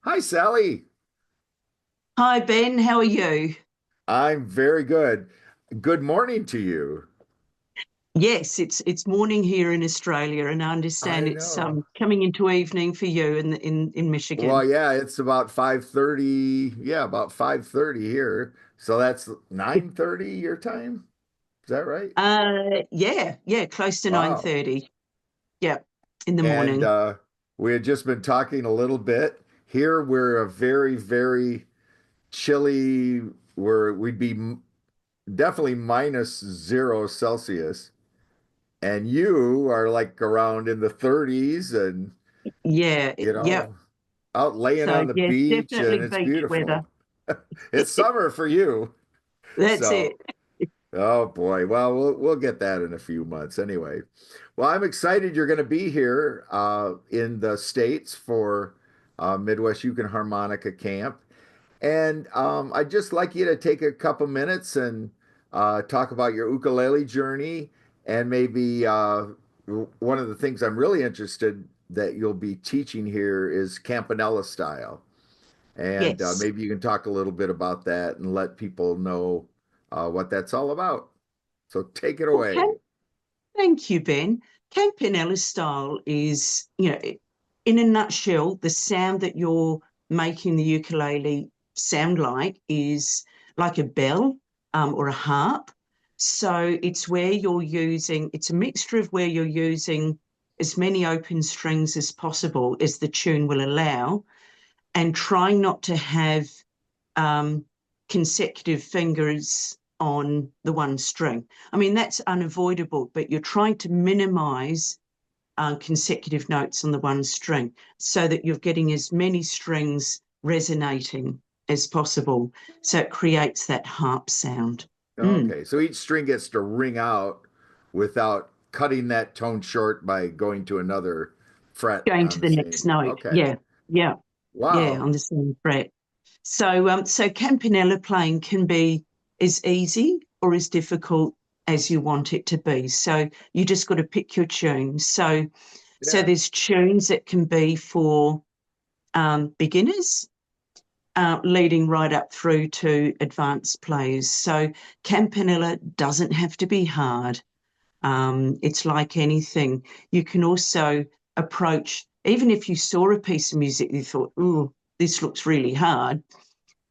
Hi, Sally. Hi Ben, how are you? I'm very good. Good morning to you. Yes, it's morning here in Australia, and I understand I it's know. coming into evening for you in Well, Michigan. yeah, it's about 5:30. Yeah, about 5:30 here. So that's 9:30 your time. Is that right? Yeah, close to nine Wow. thirty. Yeah, in the And morning. we had just been talking a little bit. Here we're a very, very chilly, we'd be definitely -0 Celsius. And you are like around in the 30s and Yeah, yeah. out laying So on the yes, beach and definitely it's beach weather. beautiful. It's summer for you. That's it. So, oh boy. Well, we'll get that in a few months anyway. Well, I'm excited you're going to be here in the States for Midwest Uke Harmonica Camp. And I'd just like you to take a couple minutes and talk about your ukulele journey and maybe one of the things I'm really interested that you'll be teaching here is Campanella style. And Yes. maybe you can talk a little bit about that and let people know what that's all about. So take it Okay. away. Thank you, Ben. Campanella style is, in a nutshell, the sound that you're making the ukulele sound like is like a bell or a harp. So it's where you're using, it's a mixture of where you're using as many open strings as possible as the tune will allow, and trying not to have um, consecutive fingers on the one string. I mean, that's unavoidable, but you're trying to minimize consecutive notes on the one string so that you're getting as many strings resonating as possible. So it creates that harp sound. Mm. Okay, so each string gets to ring out without cutting that tone short by going to another fret Going on to the the next same. note. Okay. Yeah, yeah, yeah, Wow. on the same fret. So campanella playing can be as easy or as difficult as you want it to be. So you just got to pick your tunes. So Yeah. there's tunes that can be for beginners, leading right up through to advanced players. So campanella doesn't have to be hard. It's like anything. You can also approach, even if you saw a piece of music, you thought, "Oh, this looks really hard,"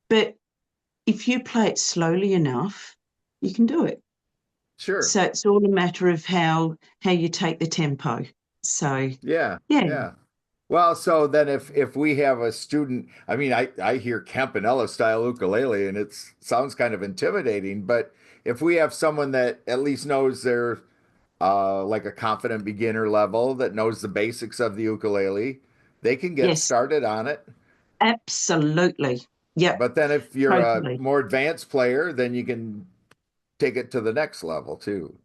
but if you play it slowly enough, you can do it. Sure. So it's all a matter of how you take the tempo. So Yeah. yeah, Yeah. Well, so then if we have a student, I mean, I hear Campanella style ukulele and it sounds kind of intimidating, but if we have someone that at least knows they're like a confident beginner level that knows the basics of the ukulele, they can get yes, started on it. absolutely. Yep, But then if you're a totally. more advanced player, then you can take it to the next level too.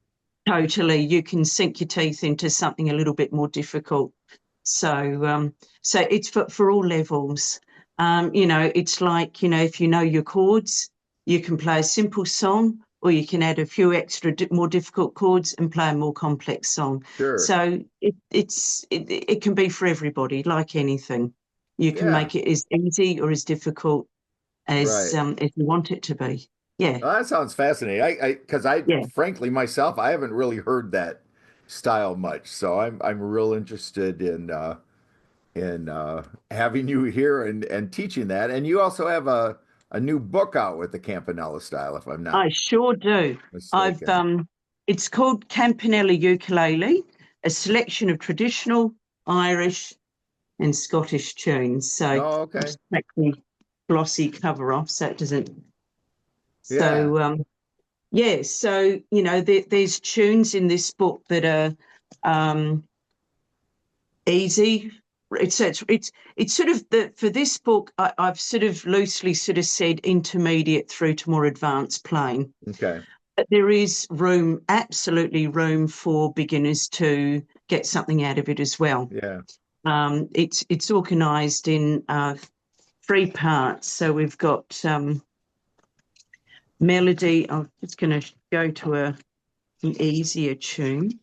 Totally. You can sink your teeth into something a little bit more difficult. So it's for all levels. It's like, if you know your chords, you can play a simple song, or you can add a few extra more difficult chords and play a more complex song. Sure. So it can be for everybody, like anything. You can Yeah. make it as easy or as difficult Right. as you want it to be. Yeah, Well, that sounds fascinating. Because I yeah. frankly myself, I haven't really heard that style much. So I'm real interested in having you here and teaching that. And you also have a new book out with the Campanella style, if I'm not I sure do. I've mistaken. It's called Campanella Ukulele, a selection of traditional Irish and Scottish tunes. So Oh, I'll okay. just take the glossy cover off so it doesn't. Yeah. Yeah, so there's tunes in this book that are um, easy. It's sort of for this book, I've sort of loosely sort of said intermediate through to more advanced playing. Okay. But there is room, absolutely room for beginners to get something out of it as well. Yeah. It's organised in three parts. So we've got melody. I'm just going to go to an easier tune.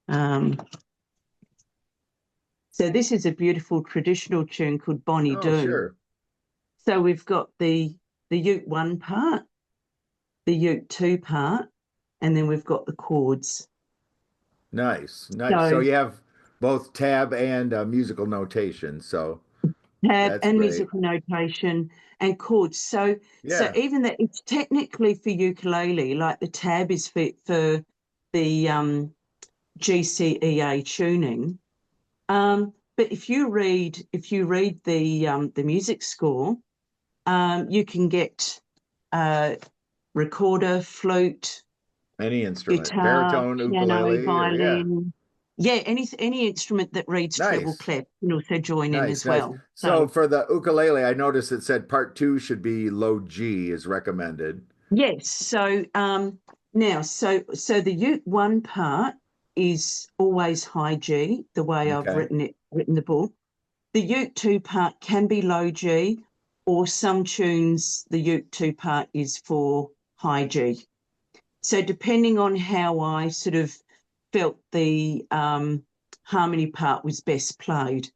Um, So this is a beautiful traditional tune called Bonnie Oh, Doon. sure. So we've got the uke one part, the uke two part, and then we've got the chords. Nice, nice. So So you have both tab and musical notation. So tab that's and great. musical notation and chords. So Yeah. even that it's technically for ukulele, like the tab is for the GCEA tuning. But if you read the music score, you can get uh, recorder, flute, Any instrument, guitar, baritone, piano, ukulele, or yeah. violin. Yeah, any instrument that reads treble Nice. clef can also join in Nice, as nice. well. So So for the ukulele, I noticed it said part two should be low G is recommended. yes, so now so the uke one part is always high G, the way I've Okay. written the book. The uke two part can be low G, or some tunes the uke two part is for high G. So depending on how I sort of felt the harmony part was best played.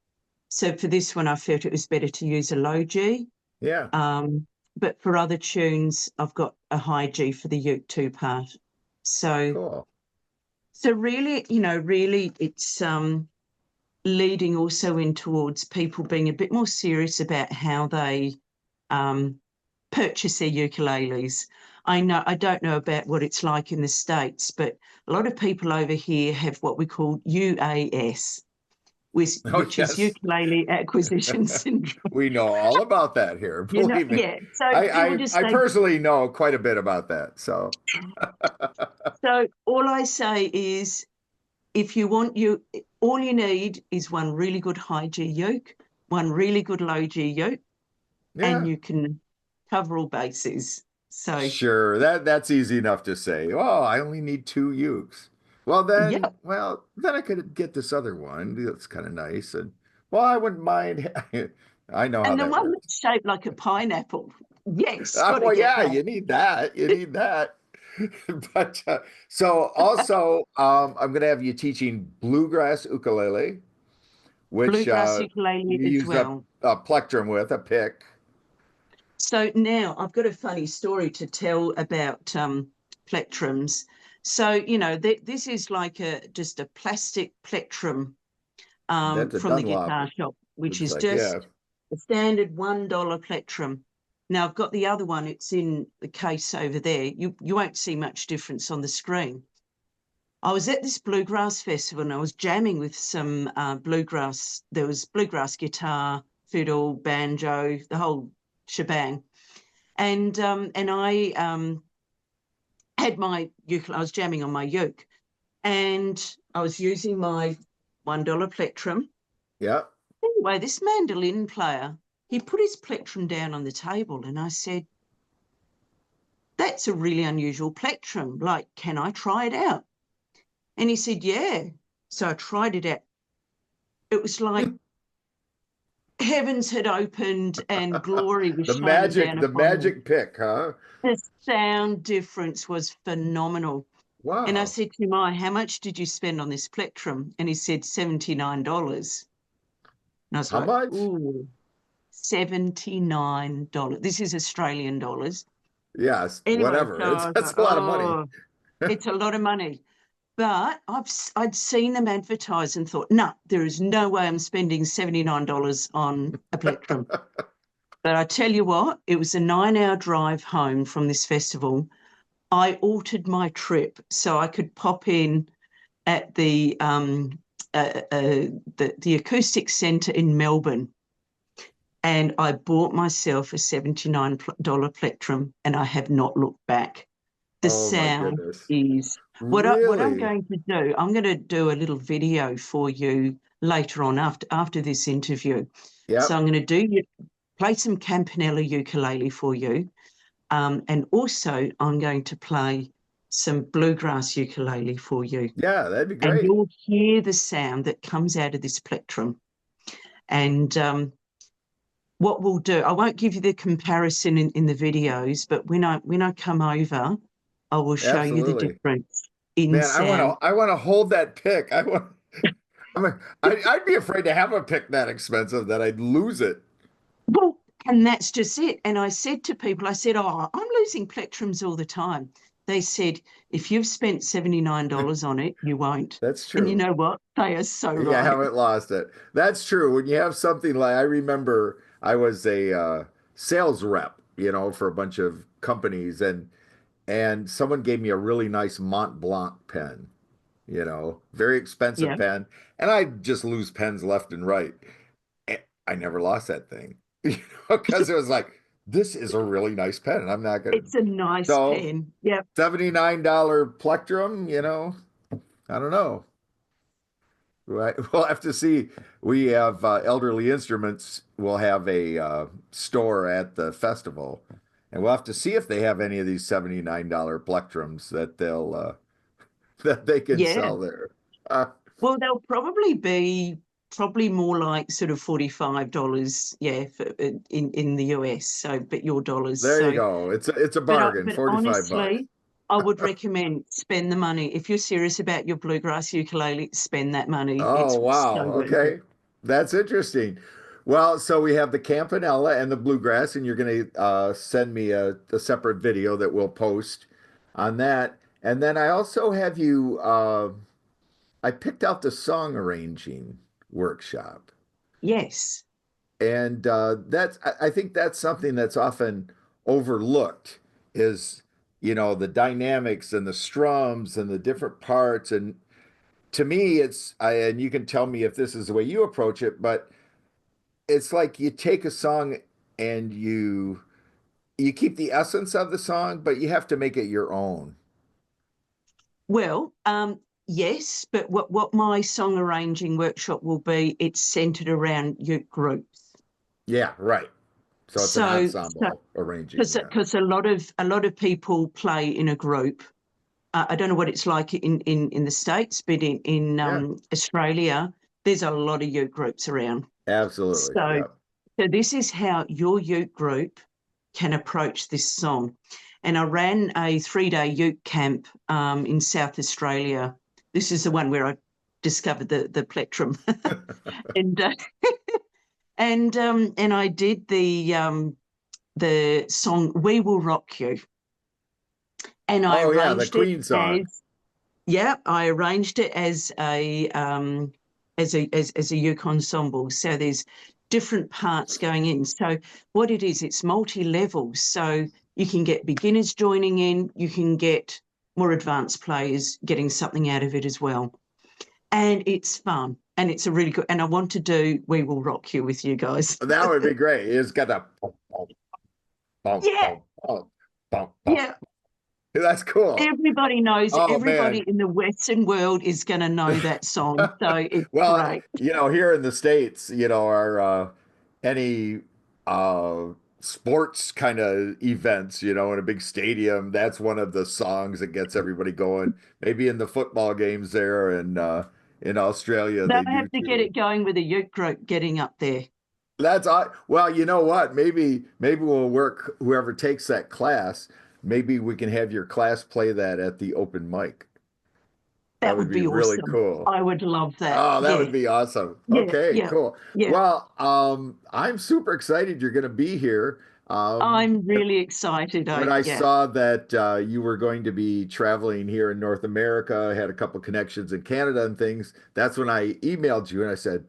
So for this one, I felt it was better to use a low G. Yeah. Um, but for other tunes, I've got a high G for the uke two part. So Cool. so really, really it's leading also in towards people being a bit more serious about how they um, purchase their ukuleles. I don't know about what it's like in the States, but a lot of people over here have what we call UAS, Oh, which is yes. ukulele acquisition syndrome. We know all about that here. Believe me. Yeah. So people just I say, personally know quite a bit about that. So so all I say is if you want all you need is one really good high G uke, one really good low G uke, and yeah, you can cover all bases. So sure. That's easy enough to say. Oh, I only need two ukes. yeah. Well, then I could get this other one. That's kind of nice. And well, I wouldn't mind. I know how And the that one works. that's shaped like a pineapple. Yes, got to Well, get yeah, that. you need that. You need that. But so also, I'm going to have you teaching bluegrass ukulele, which Bluegrass ukulele you as use well. a plectrum with a pick. So now I've got a funny story to tell about plectrums. So, this is like just a plastic plectrum That's a from the Dunlop. guitar shop, which Looks is like, yeah. just a standard $1 plectrum. Now I've got the other one, it's in the case over there. You won't see much difference on the screen. I was at this bluegrass festival and I was jamming with some bluegrass. There was bluegrass guitar, fiddle, banjo, the whole shebang. And I had my ukulele. I was jamming on my uke, and I was using my $1 plectrum. Yeah. Anyway, this mandolin player, he put his plectrum down on the table, and I said, "That's a really unusual plectrum. Like, can I try it out?" And he said, "Yeah." So I tried it out. It was like heavens had opened and glory was shining down The upon me. magic pick, huh? The sound difference was phenomenal. And I Wow. said to him, how much did you spend on this plectrum? And he said, $79. And I was How like, much? ooh, $79. This is Australian dollars. Yes, Anyway, so whatever. I was That's like, a lot of money. oh, it's a lot of money. But I'd seen them advertise and thought, no, there is no way I'm spending $79 on a plectrum. But I tell you what, it was a 9-hour drive home from this festival. I altered my trip so I could pop in at the acoustic centre in Melbourne, and I bought myself a $79 plectrum, and I have not looked back. The Oh my sound goodness. is what I'm Really? going to do. I'm going to do a little video for you later on after this interview. So Yep. I'm going to play some Campanella ukulele for you. And also, I'm going to play some bluegrass ukulele for you. Yeah, that'd be And great. you'll hear the sound that comes out of this plectrum. And what we'll do, I won't give you the comparison in the videos, but when I come over, I will show you the Absolutely. difference in Man, sound. I want to hold that pick. I want I'd be afraid to have a pick that expensive that I'd lose it. Well, and that's just it. And I said to people, I said, oh, I'm losing plectrums all the time. They said, if you've spent $79 on it, you won't. That's And you true. know what? They are so You right. haven't lost it. That's true. When you have something like, I remember I was a sales rep, for a bunch of companies, and someone gave me a really nice Mont Blanc pen, very expensive Yeah. pen, and I just lose pens left and right. And I never lost that thing, because it was like, this is a really nice pen, and I'm not gonna. It's a nice So pen. Yeah. $79 plectrum, I don't know. Right. We'll have to see. We have Elderly Instruments will have a store at the festival, and we'll have to see if they have any of these $79 plectrums that they'll that they can Yeah. sell there. Uh, Well, they'll probably more like sort of $45, yeah, in the US. So, but your dollars. there you So, go. It's a bargain, but 45 bucks. honestly, I would recommend spend the money. If you're serious about your bluegrass ukulele, spend that money. Oh, It's wow. so worth it. Okay. That's interesting. Well, so we have the campanella and the bluegrass, and you're going to send me a separate video that we'll post on that. And then I also have you, I picked out the song arranging workshop. Yes. And I think that's something that's often overlooked is, the dynamics and the strums and the different parts. And to me, and you can tell me if this is the way you approach it, but it's like you take a song and you keep the essence of the song, but you have to make it your own. Well, yes, but what my song arranging workshop will be, it's centered around youth groups. Yeah, right. So it's an So ensemble arranging, yeah. because a lot of people play in a group. I don't know what it's like in the States, but in Yeah, Australia, there's a lot of youth groups around. absolutely. So Yeah. so this is how your youth group can approach this song. And I ran a 3-day youth camp in South Australia. This is the one where I discovered the plectrum, and and I did the song "We Will Rock You," and I Oh yeah, the arranged it Queen song. as yeah, I arranged it as a uke ensemble. So there's different parts going in. So what it is, it's multi-level. So you can get beginners joining in, you can get more advanced players getting something out of it as well. And it's fun. And it's a really good, and I want to do We Will Rock You with you guys. That would be great. It's got the bump, Yeah, bump, bump, bump, bump. yeah. That's cool. Everybody knows, Oh everybody man. in the Western world is going to know that song. So it's Well, great. here in the States, our any sports kind of events, in a big stadium, that's one of the songs that gets everybody going. Maybe in the football games there and in Australia They'll they do have to get too. it going with a uke group getting up there. Well, you know what? Maybe we'll work whoever takes that class, maybe we can have your class play that at the open mic. That That would would be be really awesome. cool. I would love that. Oh, that Yeah, would be awesome. yeah, Okay, yeah, cool. yeah. Well, I'm super excited you're going to be here. I'm really excited. When I saw that you were going to be traveling here in North America, had a couple connections in Canada and things, that's when I emailed you and I said,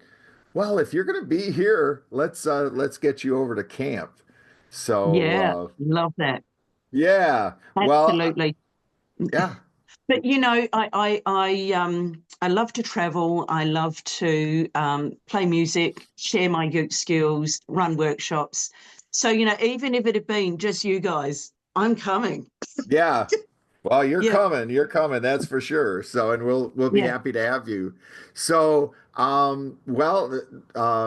"Well, if you're going to be here, let's get you over to camp." So, Yeah, love that. yeah. Well, Absolutely. yeah. But I love to travel. I love to play music, share my uke skills, run workshops. So, even if it had been just you guys, I'm coming. Yeah. Well, you're Yeah, coming. You're coming, that's for sure. So, and we'll be yeah, happy to have you. So,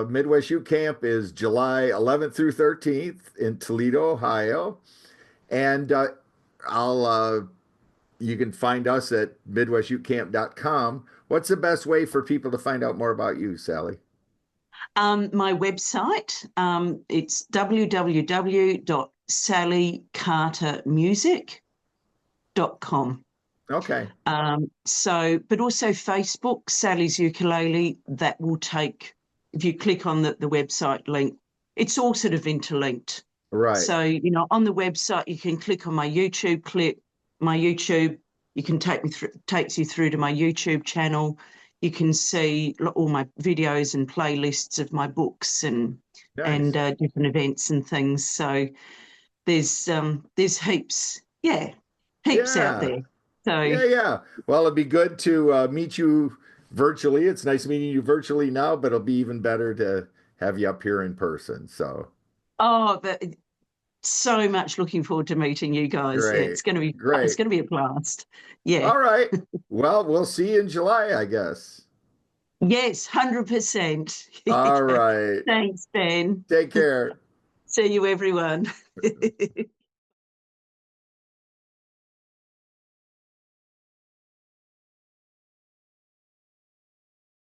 Midwest Uke Camp is July 11th through 13th in Toledo, Ohio. And I'll you can find us at midwestukecamp.com. What's the best way for people to find out more about you, Sally? My website, it's www.sallycartermusic.com. Okay. So, but also Facebook, Sally's Ukulele, that will take, if you click on the website link, it's all sort of interlinked. Right. So, on the website, you can click on my YouTube clip, my YouTube, you can takes you through to my YouTube channel. You can see all my videos and playlists of my books and Nice. different events and things. So there's heaps, yeah, heaps out Yeah. there. So Yeah, yeah. Well, it'd be good to meet you virtually. It's nice meeting you virtually now, but it'll be even better to have you up here in person. So but so much looking forward to meeting you guys. Yeah, great. it's Great. gonna be a blast. Yeah. All right. Well, we'll see you in July, I guess. Yes, 100%. All Yeah. right. Thanks, Ben. Take care. See you, everyone.